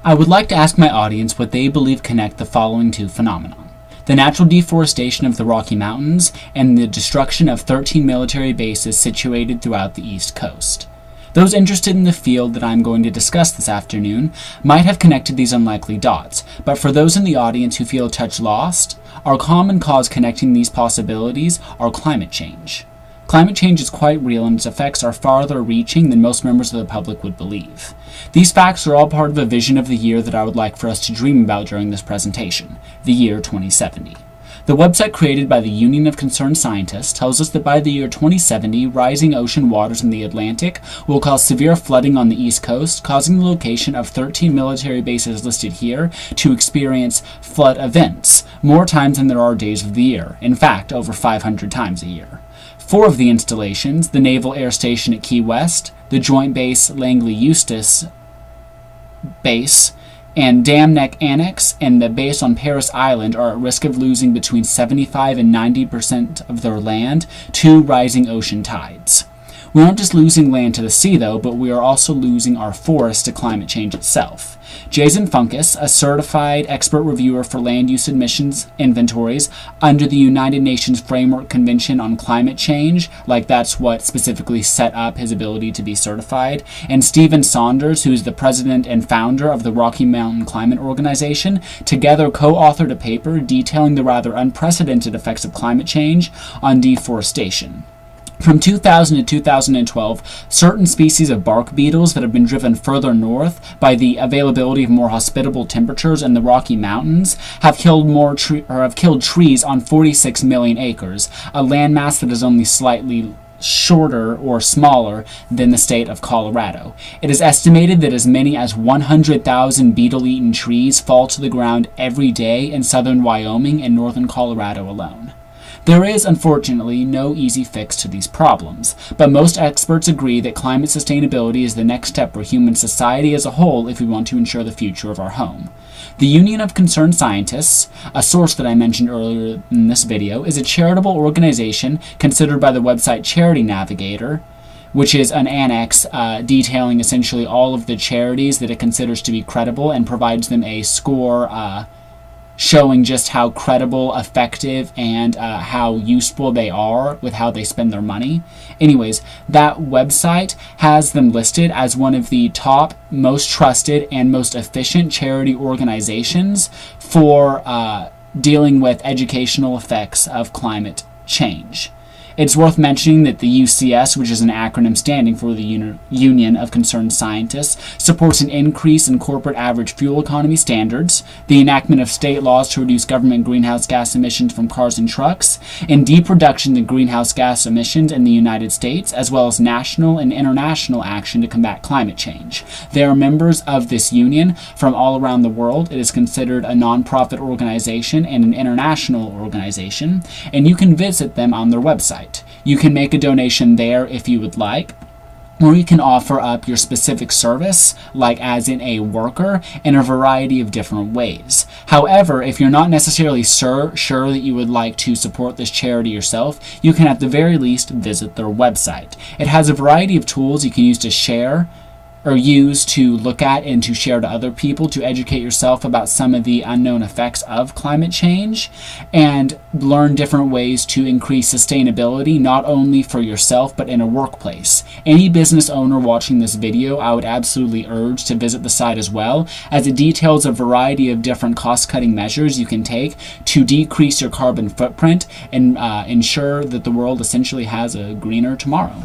I would like to ask my audience what they believe connect the following two phenomena: the natural deforestation of the Rocky Mountains and the destruction of 13 military bases situated throughout the East Coast. Those interested in the field that I'm going to discuss this afternoon might have connected these unlikely dots, but for those in the audience who feel a touch lost, our common cause connecting these possibilities are climate change. Climate change is quite real and its effects are farther reaching than most members of the public would believe. These facts are all part of a vision of the year that I would like for us to dream about during this presentation, the year 2070. The website created by the Union of Concerned Scientists tells us that by the year 2070, rising ocean waters in the Atlantic will cause severe flooding on the East Coast, causing the location of 13 military bases listed here to experience flood events, more times than there are days of the year, in fact, over 500 times a year. 4 of the installations, the Naval Air Station at Key West, the Joint Base Langley Eustis Base, and Dam Neck Annex, and the base on Paris Island are at risk of losing between 75 and 90% of their land to rising ocean tides. We aren't just losing land to the sea, though, but we are also losing our forests to climate change itself. Jason Funkus, a certified expert reviewer for land use emissions inventories under the United Nations Framework Convention on Climate Change, like that's what specifically set up his ability to be certified, and Stephen Saunders, who is the president and founder of the Rocky Mountain Climate Organization, together co-authored a paper detailing the rather unprecedented effects of climate change on deforestation. From 2000 to 2012, certain species of bark beetles that have been driven further north by the availability of more hospitable temperatures in the Rocky Mountains have killed trees on 46 million acres, a landmass that is only slightly shorter or smaller than the state of Colorado. It is estimated that as many as 100,000 beetle-eaten trees fall to the ground every day in southern Wyoming and northern Colorado alone. There is, unfortunately, no easy fix to these problems, but most experts agree that climate sustainability is the next step for human society as a whole if we want to ensure the future of our home. The Union of Concerned Scientists, a source that I mentioned earlier in this video, is a charitable organization considered by the website Charity Navigator, which is an annex detailing essentially all of the charities that it considers to be credible and provides them a score showing just how credible, effective, and how useful they are with how they spend their money. Anyways, that website has them listed as one of the top, most trusted, and most efficient charity organizations for dealing with educational effects of climate change. It's worth mentioning that the UCS, which is an acronym standing for the Union of Concerned Scientists, supports an increase in corporate average fuel economy standards, the enactment of state laws to reduce government greenhouse gas emissions from cars and trucks, and deep reduction in greenhouse gas emissions in the United States, as well as national and international action to combat climate change. They are members of this union from all around the world. It is considered a nonprofit organization and an international organization, and you can visit them on their website. You can make a donation there if you would like, or you can offer up your specific service, like as in a worker, in a variety of different ways. However, if you're not necessarily sure that you would like to support this charity yourself, you can at the very least visit their website. It has a variety of tools you can use to share or use to look at and to share to other people to educate yourself about some of the unknown effects of climate change and learn different ways to increase sustainability, not only for yourself but in a workplace. Any business owner watching this video, I would absolutely urge to visit the site as well, as it details a variety of different cost-cutting measures you can take to decrease your carbon footprint and ensure that the world essentially has a greener tomorrow.